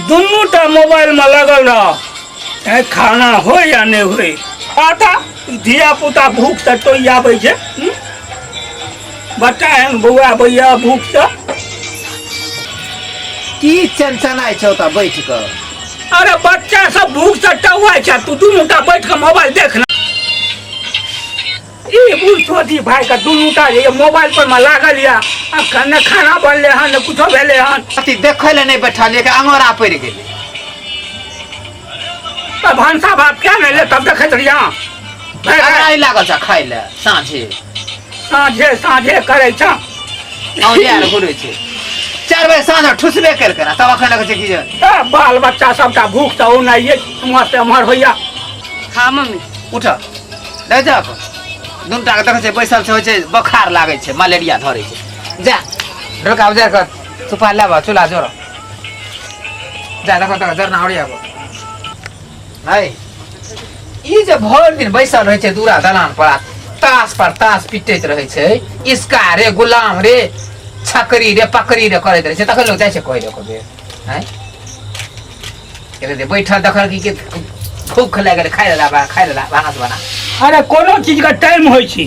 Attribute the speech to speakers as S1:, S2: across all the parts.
S1: दोनोटा mobile में लगल रह खाना हो या नहीं हो आता धिया पुता भूख से तो आवे छे बच्चा है बउआ भैया भूख से
S2: की चनचनाय छौ त बैठ क
S1: अरे बच्चा सब भूख से टवाय छ तू दोनोटा बैठ के मोबाइल देखना ये बूढ़ छोटी भाई का दोनोटा ये मोबाइल पर में लागल या खाना खाना बनले हन कुछो भेले हन
S2: अति देखै ले नहीं बैठल के अंगोरा पड़ गेलै
S1: त भानसा भात क्या नहीं ले तब देखत रिया
S2: आई लागल छ खाइ ले साँझे
S1: साँझे करे छ
S2: औलियार घुरै छै 4 बजे साँझ ठुसबे कर कर तब अखन लगे छै कि जे
S1: बाल बच्चा सबटा भूख त ओ नहीं मस्त हमर होइया
S3: हाँ मम्मी
S2: उठ ले जा दुनटा के देखे छै बैसल छै होय छै बुखार लागे छै मलेरिया धरै छै जा ढोका उजार कर सुपा लाबा चूल्हा जोर जा देखो त जरना ओरिया गो हाय ई जे भर दिन बैसल रहै छै दूरा दलान पर तास पिटैत रहै छै इसका रे गुलाम रे छकरी रे पकड़ी रे करैत रहै छै तखन लोग जाइ छै कहै रे कबे हैं के दे बैठल देखल कि भूख लाग गेल खाइ ला भानस बना
S1: अरे कोनो चीज का टाइम होय छी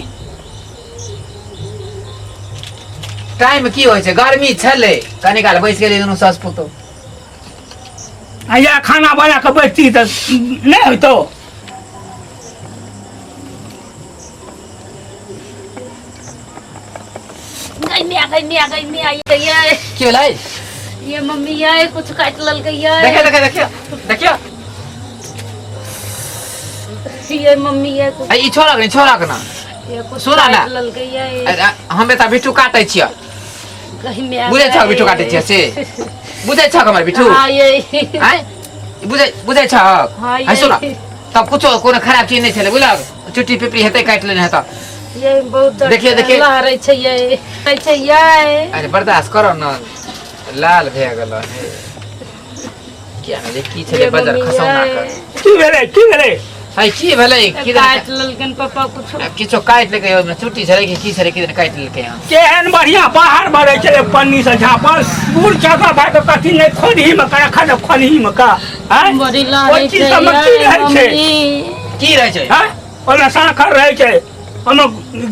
S2: टाइम की होय छै गर्मी छले कनी काल बैस गेलै दुनू सस पुतो
S1: या खाना बना के बैठती त नहीं होतो
S3: गई मिया ये
S2: की भेलै
S3: ये मम्मी ये कुछ काट लल गई ये
S2: देखियो
S3: ये मम्मी ये कुछ
S2: ई छोरा के ना
S3: ये कुछ
S2: सुना ना
S3: काट लल गई ये
S2: हमे त बिट्टू काटै छियै
S3: कहीं में
S2: बुझै छ बिट्टू काटै छियै से बुझै छ हमर बिट्टू
S3: हां ये
S2: हैं बुझै छ
S3: हाँ,
S2: है सुन तब कुछो कोनो खराब चीज नहीं छले बुझल चुट्टी पिपरी हेतै काट लेने हेता
S3: ये बहुत
S2: देखिए
S3: लहरै छै ये
S2: अरे बर्दाश्त करो न लाल भए गेल क्या ने की छले बाजार खसौना कर
S1: की भेले
S2: है की भेलै की
S3: काट ललकन पापा कुछ
S2: किछो काट लेके ओमे चुट्टी छले की छले की काट लेके यहां
S1: केहन बढ़िया बाहर बढ़े चले पन्नी से झापल बूढ़ चाका भाई के कथी नहीं खोली में कर खा खोली में का हैं
S3: बड़ी लहरै छै
S2: की रहै छै
S1: हैं ओना साखर रहै छै ओना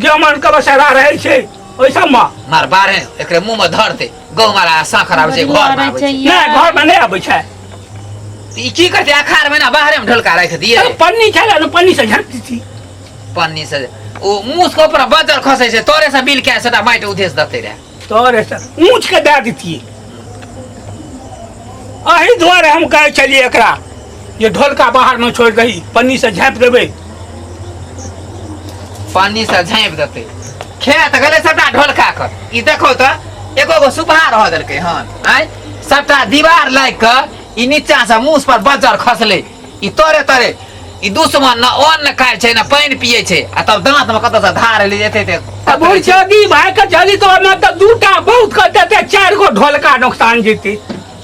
S1: गेमन के बसेरा रहै छै ओइ सब में
S2: मार बारे एकरे मुंह में धरते गौ मारा साखर आबै छै घर में आबै छै
S1: नहीं घर में नहीं आबै छै
S2: ई की करते आखार में ना बाहर में ढलका राख दिए
S1: पन्नी छले न पन्नी से झापती थी
S2: पन्नी से ओ मुंह के ऊपर बजर खसै छै तोरे से बिल के सदा माइट उधेस दते रे
S1: तोरे से ऊंच के दे देती अही द्वारे हम कहे चलिए एकरा ये ढोलका बाहर में छोड़ दही पन्नी से झाँप देबे
S2: पन्नी से झाँप देते खेत गले सबटा ढोलका कर ई देखो त एको गो सुपहा रह देलकै हन आय सबटा दीवार लाग के ई नीचा से मुंह पर बजर खसले ई तोरे ई दुश्मन न अन्न खाय छै न पानी पिए छै आ तब दांत में कत से धार ले जेते ते
S1: अब जदी भाई के चली तो में त दूटा बहुत कर देते 4 गो ढोलका नुकसान जीती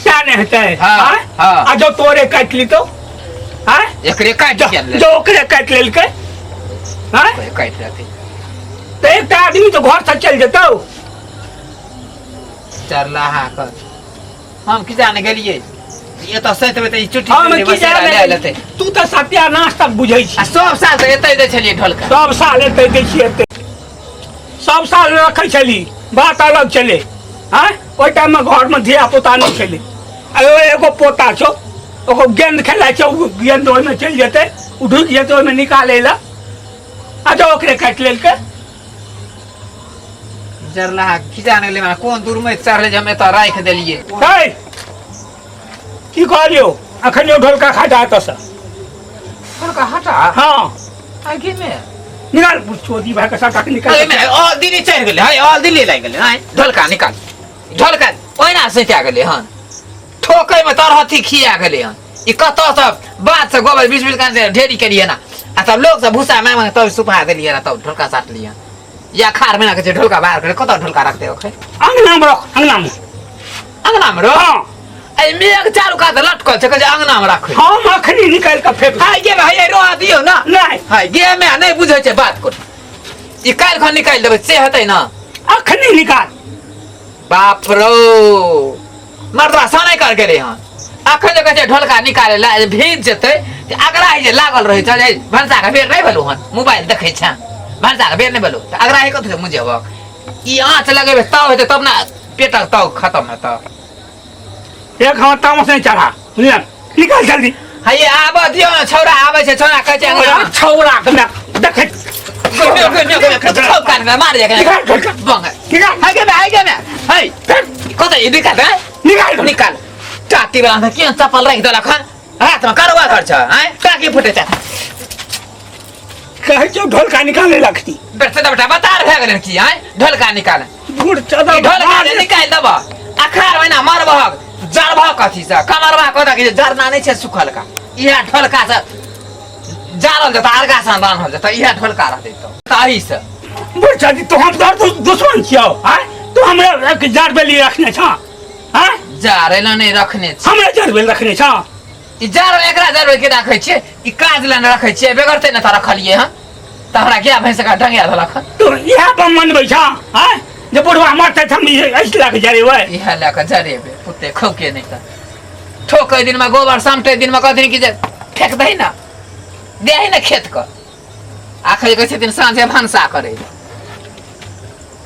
S1: क्या नहीं हेतै
S2: हां
S1: आ जो तोरे काट ली तो हैं
S2: एकरे काट गेल
S1: जो ओकरे काट लेलकै हैं
S2: काट लेते
S1: तो एक आदमी तो घर से चल जेतौ
S2: चरलाहा कर हम की जाने गेलिए ये तो सहित में चुट्टी
S1: हम की जाने लेते तू तो सत्यानाश तक बुझै छी
S2: सब साल तो एतै दे छलिए ढोलका
S1: सब साल एतै दै छी एतै सब साल रखै छली बात अलग चले हैं ओइ टाइम में घर में धिया पुता नहीं छले अरे एगो पोता छो ओको गेंद खेलाइ छौ गेंद ओइ में चल जेतै उठुक जेतै ओइ में निकाले ला आ जो ओकरे काट लेलकै
S2: जरलाहा की जाने ले कोन दूर में चढ़ले जे हम एत राख देलिए
S1: है की कहलियो अखन यो ढोलका खटा त से
S2: ढोलका हटा
S1: हां
S2: आगे में
S1: निकाल छोटी भाई का साटा निकाल
S2: अरे में ओ दिल्ली चढ़ गेले हाय ऑल दिल्ली लाग गेले हाय ढोलका निकाल ढोलका ओइना से क्या गेले हन ठोकै में तर हथी खिया गेले हन ई कत सब बात से गोबर 20 का ढेरी करिए ना आ सब लोग सब भूसा में तब सुपा देलिए ना तब ढोलका साट लिया या खार में ना के ढोलका बाहर करे कत ढोलका रखते ओखे
S1: अंगना में रख
S2: अंगना में रख
S1: हां
S2: ए मेघ चालू का लटकल छै के अंगना में रख
S1: हम अखनी निकाल के फेंक
S2: हाय गे भाई रोआ दियो ना
S1: नहीं
S2: हाय गे में नहीं बुझै छै बात को ई काल खन निकाल देबै से हेतै ना
S1: अखनी निकाल।
S2: बाप रो मर्दवा सनै कर गेले हन अखन जे कहै ढोलका निकाले ला भीज जेतै त अगरा जे लागल रहै छ जे भनसा के बेर नै भेलु हन मोबाइल देखै छ भनसा के बेर नै भेलु त अगरा हे कथि मुझे अब ई आँच लगेबे तब हेतै तब ना पेटक तब खत्म हेतै
S1: एक हाथ तामस नहीं चढ़ा बुझलिए निकाल जल्दी।
S2: हाय आब दियो न छौरा आबै छै छौरा कहै छै
S1: ओए छौरा के मैं देखे
S2: कान में मार जाके बंग
S1: निकाल
S2: हाय के मैं हाय कतै ई निकाल
S1: निकाल
S2: निकाल टाटी वाला के चप्पल राख देला खन हाथ में करवा कर छ हैं टाकी फुटे छ
S1: कहे जो ढोलका निकाले लगती
S2: बेटा बेटा बता रहे गेल की हैं ढोलका निकाल
S1: गुड़ चदा
S2: ढोलका निकाल दब अखार महिना मरबह जरबह कथी से कमरबा कदा के जरना नहीं छै सुखल का इहा ढोलका से जारल जता आरगा सान बान हो जता इहा ढोलका रहते तो ताही से
S1: गुड़ चदी तो हम दुश्मन छियो हैं तो हमरा के जार बेली रखने छ हैं
S2: जारे ल नहीं रखने छ
S1: हमरा जार बेली रखने छ
S2: ई जार एकरा जार के राखै छै ई काज ल रखै छै बेगरते न त रखलिए ह तहरा क्या भैंस का ढंगिया धलख
S1: तो इहा पर मनबै छ हैं जे बुढ़वा मरते हम ऐसे लाके जरे वे
S2: इहा लाके जरे बे कुत्ते खौके नहीं त ठोकै दिन में गोबर सामटे दिन में कहथिन कि जे फेक दही ना दे ही ना खेत क आखिर कहै छथिन साँझे भनसा करे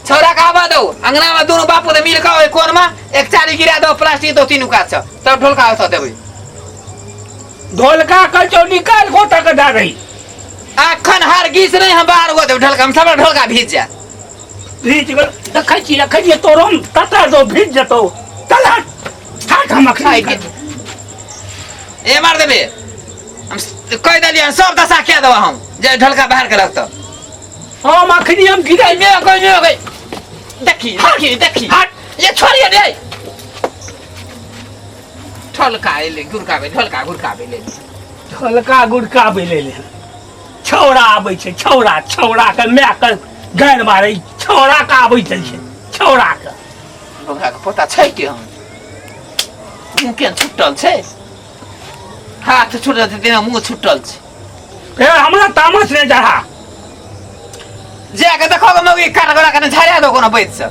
S2: छोरा का आवा दो अंगना में दोनों बापू दे मिल के कोन में एक चारी गिरा दो प्लास्टिक दो तीन का छ तब ढोलका होता देबै
S1: ढोलका का जो निकाल गोटा के दा रही
S2: अखन हर गीस नहीं हम बाहर गो देब ढोलका हम सब ढोलका भीज जा
S1: भीज गल रखै छी तोरो तता दो भीज जतो तला ठाठ हम खाई के
S2: ए मार देबे हम कह देलिए सब दशा क्या दवा हम जे ढोलका बाहर के रखतो
S1: हम अखनी हम गिराई
S2: में कोई देखी देखी देखी
S1: हट
S2: ये छोड़िए दे ढोलका ले गुरका बे ढोलका गुरका बे ले
S1: ढोलका गुड़का बेले ले छौड़ा आबै छै छौड़ा छौड़ा के मैं के गान मारै छौड़ा का आबै छै छौड़ा के
S2: ओकरा के पता छै कि हम मुंह के छुटल छै हाथ छुटल छै दिन मुंह छुटल छै
S1: ए हमरा तामस ने जहा
S2: जे के देखो के मौगी काट गला के झाड़िया दो कोनो बैठ से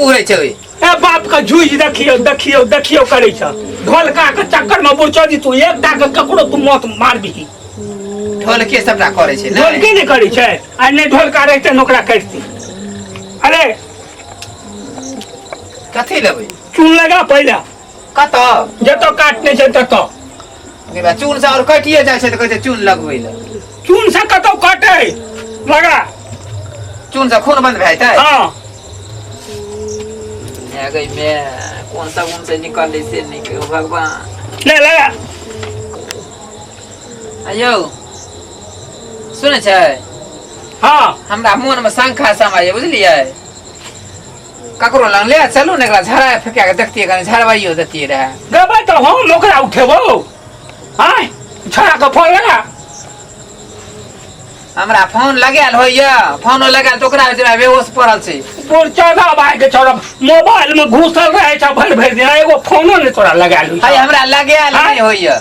S2: उड़ै छै
S1: ए बाप का झुई देखियो देखियो देखियो करै छ ढोलका के चक्कर में बुरचो दी तू एकटा के ककरो तू मौत मारबी
S2: ढोलके सबटा करे छै
S1: ढोलके नहीं करै छै आ नहीं ढोलका रहते नोकरा करती अरे
S2: कथी लेबै
S1: चून लगा पहले
S2: कत
S1: जतो काटने छै ततो
S2: के चून से और कटिए जाय छै त कहै छै चून लगबै ले
S1: चून से कतो काटे लगा
S2: चून से खून बंद भए जाय
S1: हां
S2: गई मैं कौन सा उन से निकाले से नहीं के भगवान
S1: ले लगा
S2: आयो सुने छै
S1: हां
S2: हमरा मन में शंका समाये बुझलिए ककरो लंग ले चलू ने एकरा झड़ा फेंका के देखतिए कनी झड़वाइयो देतिए रहे
S1: गबा तो हम ओकरा उठेबो हां छड़ा के फोन लगा
S2: हमरा फोन लगाल होइया फोन लगाल तो ओकरा जे बेहोश पड़ल छै
S1: तोर चौदा भाई के छोरा मोबाइल में घुसल रहे छ भर भर दिन एगो फोनो ने तोरा लगाल
S2: हाय हमरा लगाल नहीं होइया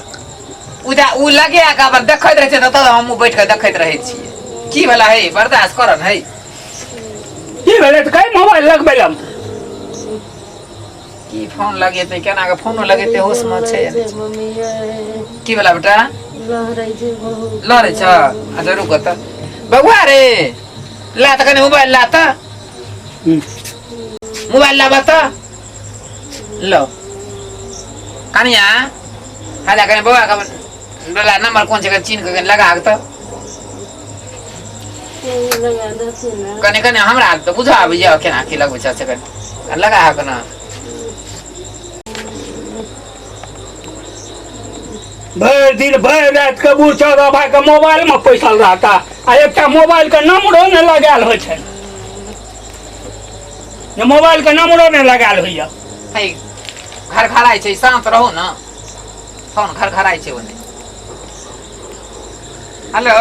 S2: उदा उ लगे का अब देखैत रहे छै त हम बैठ के देखैत रहे छी की भला है बर्दाश्त करन है
S1: की भेले त कई मोबाइल लगबेलम
S2: की फोन लगेते केना के फोनो लगेते होश में छै
S3: मम्मी
S2: की भला बेटा
S3: लहरै छै बहुत
S2: लरे छ अच्छा रुक त बबुआ रे ला त कने मोबाइल ला त मोबाइल ला बता लो कनिया हाला कने बबुआ का डला नंबर कौन से चीन के लगा के त
S3: लगा दे ना
S2: कने कने हमरा त बुझा आबिया केना की लगबै छ कने लगा है कना
S1: भर दिन भर रात के बूढ़ चौदह भाई के मोबाइल में पैसा रहता आ एक मोबाइल के नंबरो ने लगाल हो छै मोबाइल के नंबरो ने लगाल होइया
S2: है घर खराई छै शांत रहो ना फोन घर खराई छै ओने हेलो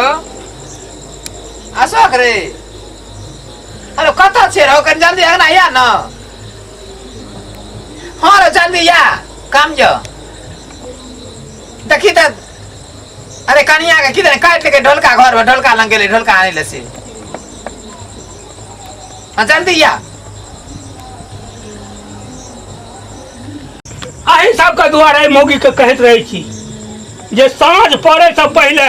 S2: अशोक रे हेलो कता छै रो कन जल्दी आना या ना हां रे जल्दी या काम जो देखी त अरे कनिया के किधर काट के ढोलका घर में ढोलका लंग गेले ढोलका आने ले से हाँ जल्दी या
S1: अही सबके दुआरे मौगी के कहैत रहै छी जे साँझ पड़े से पहले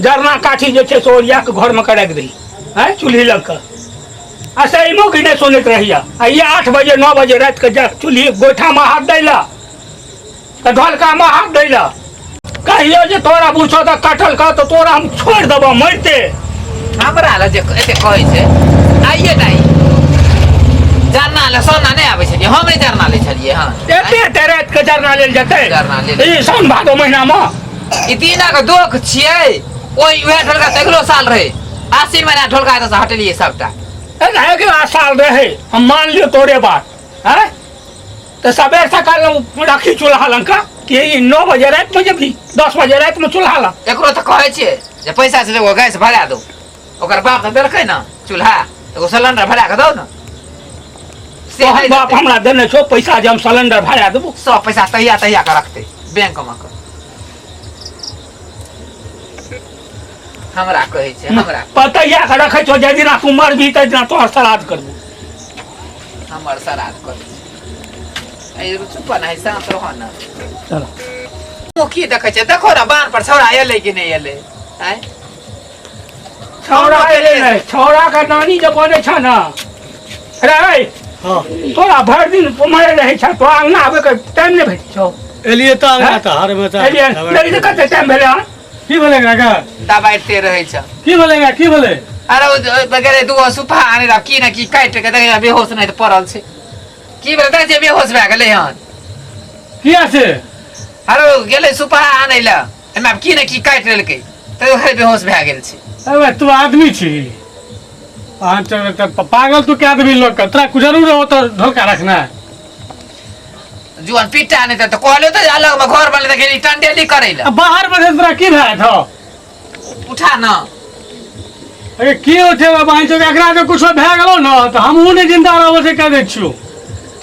S1: जरना काठी जे छै से ओरिया के घर में के राखि दही है चूल्ही लग के आ से मौगी नहीं सुनैत रहिया आ ये 8 बजे 9 बजे रात के चूल्ही गोइठा में हाथ दै ला तो ढोलका में हाथ दै ला कहियो जे तोरा पूछो तो कटल का तो तोरा हम छोड़ देबो मरते
S2: हमरा ला जे एते कहै छै आइए नहीं जरना ले सोना नहीं आबै छै हम नहीं जरना ले छलिए हां
S1: एते रात के जरना लेल जेतै
S2: जरना ले
S1: ई साउन भादो महीना में
S2: ई तीना के दुख छियै ओइ वह ढोलका त अगलो साल रहे आसिन महीना ढोलका त हटलिए सबटा
S1: अगला साल रहे हम मान लियो तोरे बात है तो सबेर सकाल रखी चूल्हा लंका कि 9 बजे रात में जब 10 बजे रात में चूल्हा ला
S2: एकरो त कहै छियै जे पैसा से एगो गैस भरा दो ओकर बाप त देलकै न चूल्हा एगो सिलेंडर भरा के दो न से
S1: तो बाप हमरा देने छो पैसा जे हम सिलेंडर भरा देबो
S2: सब पैसा तहिया तहिया के रखते बैंक में हमरा कहै छै हमरा
S1: पतैया के रखै छो जे दिना तू मरबी तै दिना तोहर श्राद्ध करबो
S2: हमर श्राद्ध करै छै ए चुप नहीं शांत रह न
S1: चलो
S2: ओ की देखै छै देखो रे बाण पर छौड़ा एलै कि नहीं एलै हैं
S1: छौड़ा एले नहीं छौड़ा के नानी जे बने छ न रे
S4: हाँ
S1: तोरा भर दिन मरे रहे छ तो अंगना आबे के टाइम नहीं भेट छौ
S4: एलिए तो आंगना तो हर में तो
S1: एलिए नहीं कते टाइम भेले हां
S4: की बोलेगा का
S2: दबाइते रहै छ
S4: की बोलेगा की बोले
S2: अरे बगैर दुगो सुपा आने रा की ना की काट के देखे बेहोश नहीं तो पड़ल छै की बोले देखे छै बेहोश भए गेलै हन
S4: किया से
S2: अरे गेलै सुपा आनै ला एमे की ना की काट लेलकै तो बेहोश भए गेल छै
S4: अबे तू आदमी छी पागल तू क्या आदमी लोग का तेरा कुछ जरूर हो तो ढोलका रखना है
S2: जुआन पिटा नहीं तो कहले तो अलग में घर बनले तो गेली टंडेली करे ला
S4: अब बाहर में तेरा की भाई था
S2: उठा ना
S4: अरे की उठे बाहर जो एकरा जो कुछ भए गेलो न तो हम उ नहीं जिंदा रहबो से कह दे छियो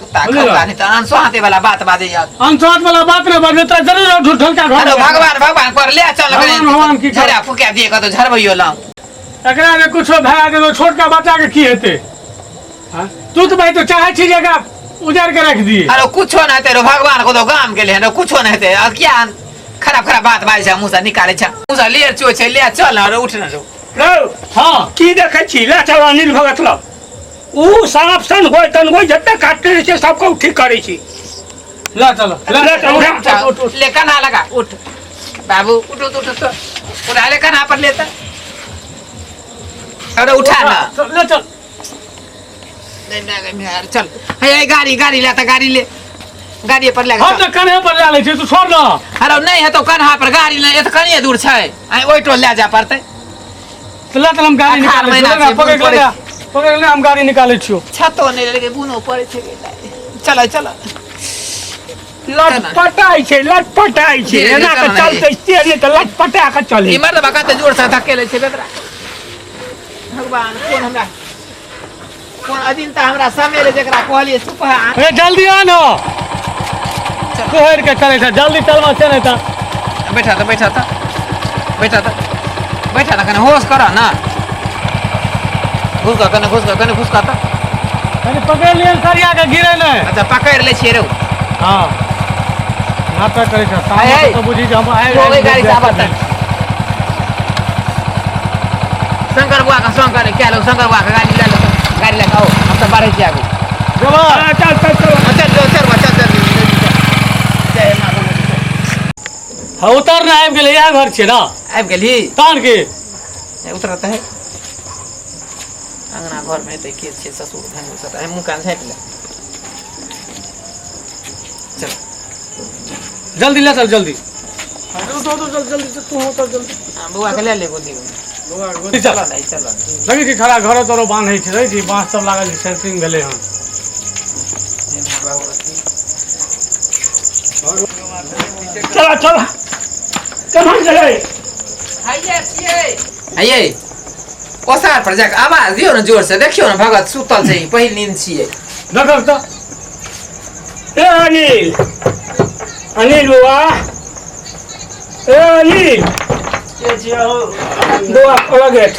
S2: तू ताकला नहीं तो अनसोहाते वाला बात बाजे यार
S4: अनसोहत वाला बात न बजे तो जरूर ढोलका घर
S2: अरे भगवान भगवान पर ले चल
S4: भगवान की
S2: झरा फुके दिए का तो झरबइयो ला
S4: एकरा में कुछ भए गेलो छोटका बच्चा के की हेते हां तू तो भाई तो चाहे छी जगह उजाड़ के रख दिए
S2: अरे कुछो ना तेरो भगवान को तो काम के लिए कुछो नहीं थे और क्या खराब खराब बात बाजे मुंह से निकाले छ मुंह से ले चो छ ले चल और उठ ना
S1: रो
S4: हां
S1: की देखै छी ला चल अनिल भगत ल ऊ सांप सन होय तन होय जते काटले छै सबको ठीक करै छी
S4: ला चलो
S1: ला चल
S2: उठ ले कना लगा उठ बाबू उठ उठ उठ उठा ले कना पर लेता अरे उठा ना
S4: ले चल
S2: नहीं चल है गाड़ी गाड़ी लाता गाड़ी ले गाड़ी पर ले
S4: हम तो कन्हे पर ले छै तू छोड़ ना
S2: अरे नहीं है तो कन्हा पर गाड़ी ले तो कनिए दूर छै आई ओइ टोल ले जा पड़ते
S4: तो ला हम गाड़ी निकाले पकड़ ले हम गाड़ी निकाले छियो
S2: छतो नहीं लगे बुनो पड़े छै चल चल
S1: लटपटाई छै एना के चलते स्टीयरिंग के लटपटा के चले
S2: ई मर्द बका जोर से धकेले छै बेदरा भगवान कोन हमरा कोन अदिन त हमरा समेले जेकरा कहलिए सुपा
S4: ए जल्दी आ न कोहर के चले था जल्दी चलवा चले था
S2: बैठा था कने होश करा ना घुस का त
S4: अरे पकड़ लिए सरिया के गिरे न
S2: अच्छा पकड़ ले छिए रे
S4: हां नाटक करे छ
S2: आए,
S4: तो बुझी हम आए
S2: गाड़ी से आबत शंकर बुआ का संग करे क्या लो शंकर बुआ का गाड़ी ले आओ हम तो बाहर जागो चल जय माता
S4: हां उतर ना आब गेले या घर छे ना
S2: आबि गेली
S4: तान के
S2: उतरत है अंगना घर में तो के छे ससुर भाई उतरत है मुंह कान झाँप ले चल
S4: जल्दी ले चल जल्दी जल्दी तू हो तो जल्दी
S2: बुआ के ले ले गोदी
S4: गोदी चल
S2: नहीं चल
S4: लगी कि खड़ा घर तोरो बांधै छै रे जी बांस सब लागल छै सेंटिंग भेले हन
S1: चला कहाँ गए
S2: आइए ओसार पर जाके आवाज दियो ना जोर से देखियो ना भगत सुतल छै पहिल नींद छिए
S4: देखो तो
S1: ए अनिल बुआ ए अनिल बुआ खोला गेट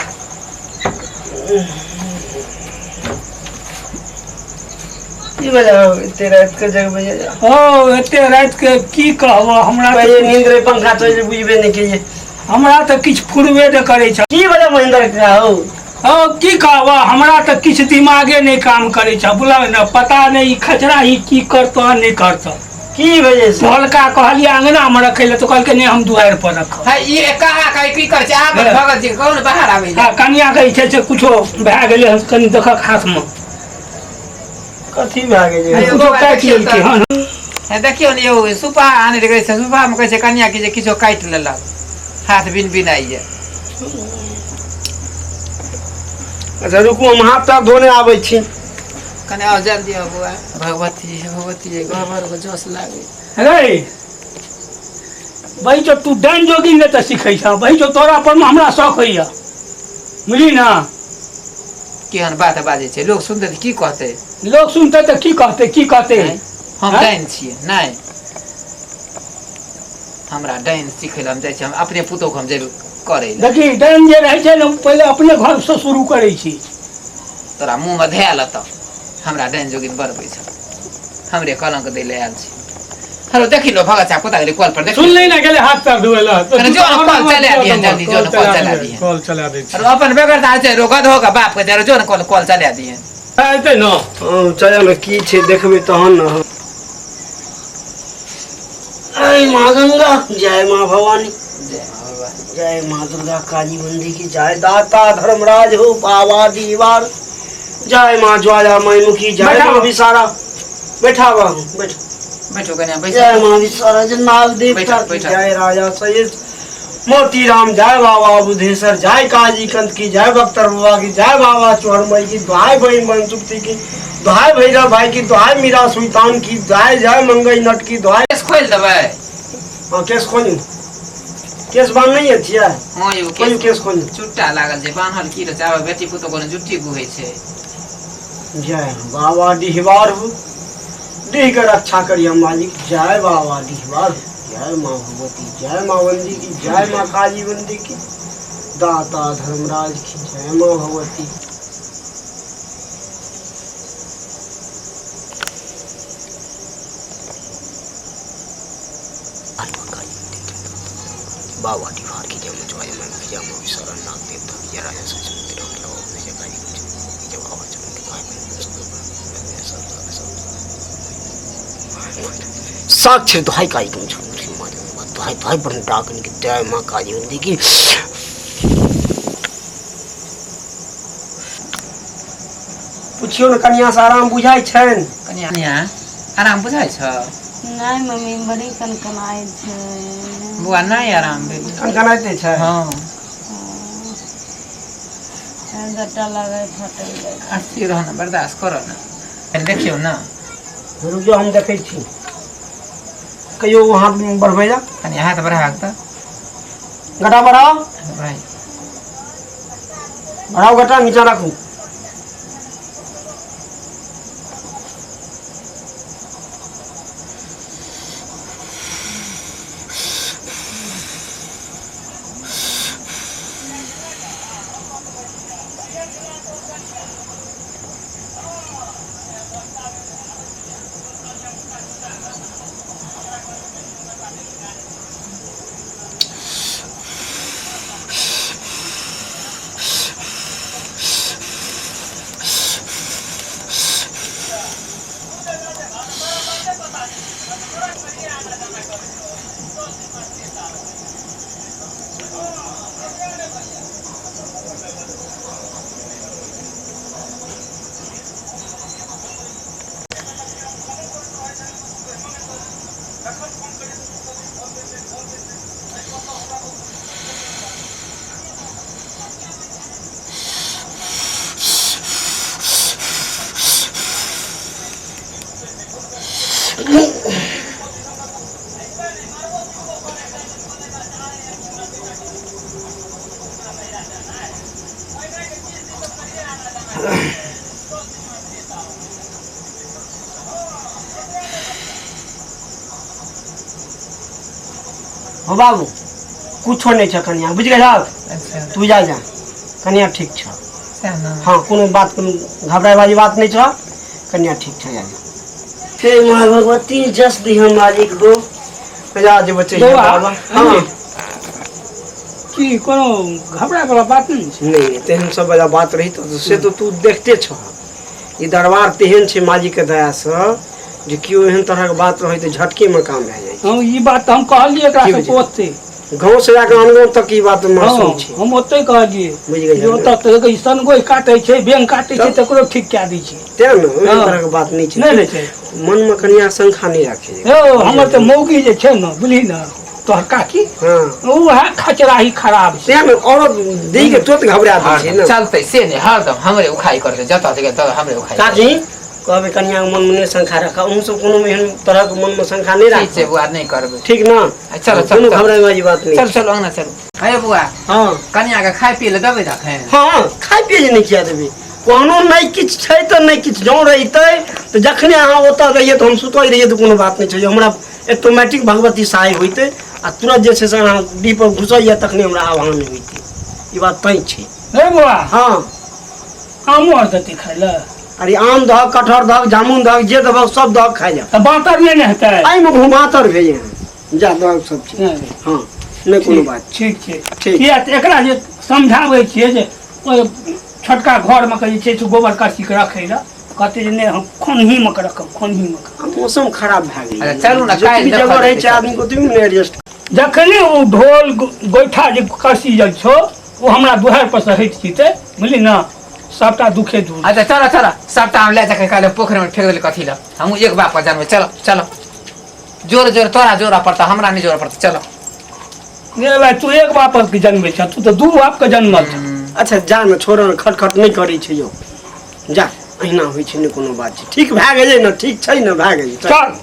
S5: की वजह हो इतने रात के जग बजे
S1: ओ एते रात के की कहबो हमरा
S5: पहले नींद रे पंखा चले बुझबे नहीं कीजिए
S1: हमरा तऽ किछु फुरबे नहि करै छ
S5: की वजह महेंद्र का हो
S1: ओ की कहबो हमरा तऽ किछु दिमागे नहि काम करै छ बुझल ने पता नहि ई खचरा ही की करतो नहीं करतो
S5: की वजह से
S1: ढोलका कहलिए अंगना में रखे ले तो कहलके नहीं हम दुआर पर रखब
S2: है ये कहा का की कर छै आब भगत जी कौन बाहर आबै
S1: हां कनिया कहै छै से कुछो भए गेलै हन कनि देखक हाथ में
S5: कथी भए गेलै
S1: कुछो काटि लेलकै हन
S2: है देखियो ने यो सुपा आने रे छै सुपा में कहै छै कन्या की जे किछो काटि लेलक हाथ बिन बिनाई जे
S5: अच्छा रुकू हम हाथ पैर धोने आबै छी
S2: कने आओ जल्दी आओ बुआ भगवती घर को जोश लागे
S1: रे भाई जो तू डाइन जोगी ने तो सीखै छ भाई जो तोरा पर में हमरा शौक होइया बुझली ना
S2: केहन बात बाजे छै लोग सुनते की कहते
S1: लोग सुनते तो की कहते
S2: हम
S1: हैं?
S2: डाइन छियै नहीं हमरा डाइन सीखे ला हम जाय छी हम अपने पुतो को हम जेब करे ला
S1: देखी डाइन जे रहै छै ने पहले अपने घर से शुरू करै छी
S2: तोरा मुंह में धैल त हमरा डाइन जोगिन बरबै छ हमरे कलंक दै ले आयल छी हेलो देखि लो भगत साहब कोता गेलै कॉल पर देख
S4: सुन ले ना गेले हाथ पैर धोए ला
S2: अरे जो ना कॉल चला दिए जल्दी जो ना कॉल चला दिए
S4: कॉल चला दे
S2: अरे अपन बेगर दाल छै रोगद होगा बाप के जरा जो ना कॉल चला दिए
S4: आइते न
S5: चल न की छै देखबै तहन न जय माँ गंगा जय माँ भवानी जय माँ दुर्गा काली बंदी की जय दाता धर्मराज हो बाबा दीवार जय माँ ज्वाला मैमुखी जय माँ विसारा बैठा बाबू बैठ
S2: बैठो कन्या बैठ
S5: जय माँ विसारा जनाब देवता की जय राजा सैयद मोती राम जय बाबा बुधेश्वर जय काजी कंत की जय बख्तर बाबा की जय बाबा चौरमई की दुहाई बहन बनसुक्ति की दुहाई भैरव भाई की दुहाई मीरा सुल्तान की दुहाई जय मंगई नट की दुहाई
S2: केस खोल देबै
S5: हाँ केस खोलू केस बांध नहीं है थिया
S2: हां यो
S5: खोलू केस खोलू
S2: चुट्टा लागल छै बान्हल की रे चाहे बेटी पुतो को जुट्टी गुहै छै
S5: जय बाबा डिहवार हो डीह के रक्षा करिए मालिक जय बाबा डिहवार जय माँ भगवती जय माँ वंदी की जय माँ काली बंदी की दाता धर्मराज की जय माँ भगवती बाबा डिहवार की जय माँ जय माँ जय माँ विसारा नाग देवता की राजा सचमुच राम लाओ जय काली जय बाबा चरण की साक्षी दुहाई काली तुम छुरी मारे दुहाई दुहाई पर डाकन की जय माँ काली बंदी की पूछियो न कन्या से आराम बुझाई छन
S2: कन्या आराम बुझाइ छ
S3: नहीं मम्मी बड़ी कनकनाई छै
S2: बुआ नहीं आराम भेल
S5: कनकनाते छै
S2: हां
S3: गट्टा लगे फटल जाए
S2: अस्थिर रहना बर्दाश्त करो ना देखियो ना
S5: रुक जाओ हम देखै छी कहियो वहां बढ़बै जा
S2: कन्या हाथ बढ़ा के
S5: गटा बढ़ाओ
S2: भाई
S5: बढ़ाओ गटा नीचा रखो हो बाबू कुछो नहीं छ कन्या बुझ गए
S2: अच्छा
S5: तू जा जा कन्या ठीक छ
S2: सह ना
S5: हाँ कोनो बात कोनो घबराए वाली बात नहीं छ कन्या ठीक छ जा जा हे माँ भगवती जस दी हम मालिक दो आज बच्चे
S1: दो
S5: बाबा हाँ
S1: कि कोनो घबरा वाला बात नहीं छै।
S5: नहीं तेहन सब बड़ा बात रही तो से तो तू देखते छ ई दरबार तेहन छे मालिक के दया से जे कियो एहन तरह के बात रही तो झटके में काम भए जाए
S1: हम ई बात हम कहलिए एकरा
S5: की
S1: से
S5: बुझलियै?
S1: ओते
S5: गांव से जाके हम लोग तक ई बात
S1: हाँ,
S5: महसूस छे
S1: हम ओते कहलिए
S5: बुझ गए
S1: जो तक तो सन गोई काटे छै बेंग काटे छै तकरो ठीक कए दै छै।
S5: तें न ओहन
S1: हाँ।
S5: तरह के बात नहीं छे
S1: नहीं नहीं छै
S5: मन में कनिया शंखा नहीं रखे
S1: यौ हमर तऽ मौगी जे छै न बुझली न तोहर काकी
S5: हाँ
S1: उएह खचराही खराब छै।
S5: तें न और दी के तुरंत घबरा दै छे न
S2: चलते से नहीं हरदम हमरे उखाई करते जता जगह तब हमरे उखाई
S5: काकी कहबे कनिया के मन में नहीं शंखा रखा उन सब कोनो में एहन तरह के मन में शंखा नहीं
S2: ठीक छै
S5: रखा
S2: बुआ नहीं करबे।
S5: ठीक ना
S2: चलो चलो
S5: कोनो
S2: चलो
S5: घबराए वाली बात नहीं
S2: चल चलो अंगना चलो। हे बुआ
S5: हाँ
S2: कन्या के खाए पिए ले देबे रखे
S5: हाँ खाए पिए जे नहीं किया देबे कोनो नहीं किछ छै तो नहीं किछ जो रहिते तो जखने अहाँ ओतऽ रहिए तो हम सुतै रहिए तो कोनो बात नहीं छै हमरा ऑटोमेटिक भगवती सहाय होइते आ तुरंत जे छै से अहाँ डी पर घुसैया तखने हमरा आवाहन होइते ई बात तै छै।
S1: हे बुआ
S5: हाँ
S1: आमो आर देतै खाय लए
S5: अरे आम दहक कटहर दहक जामुन दहक जे दहक सब दहक खाइ जा
S1: तऽ बाँतर नहि ने हेतै।
S5: आई में घुमातर भेजे हैं जा दहक सब चीज
S1: नहीं,
S5: हाँ नहीं कोनो बात
S1: ठीक छै
S5: ठीक।
S1: किया तऽ एकरा जे समझाबै छियै जे ओहि छोटका घरमे के जे छै से गोबर करसीके रखै लए कहते जे नहि हम खोनहीमे के रखब खोनहीमे के।
S5: अब मौसम खराब भए गेल
S2: अरे चलू ना, काल्हि
S5: जगह
S2: देखल
S5: रहै
S2: जेतै
S5: छै आदमी को तुम ने एडजस्ट
S1: जखने ओ ढोल गोइठा जे करसी जे छौ ओ हमरा दुहार पर से हटि जेतै बुझली ने सबटा दुखे दूर।
S2: अच्छा चलो चलो सबटा हम ले जाके काले पोखर में फेंक देले कथी ला हम एक बाप पर जानबे चलो चलो जोर जोर तोरा जोरा पड़ता हमरा नहीं जोरा पड़ता चलो।
S1: ये भाई तू एक बाप के जन्मे छ तू तो दू बाप के जन्मल छ।
S5: अच्छा जा न छोड़ न खटखट नहीं करै छै यौ जा अहिना होइ छै ने कोनो बात छै ठीक भए गेलै न ठीक छै न भए गेलै
S1: चल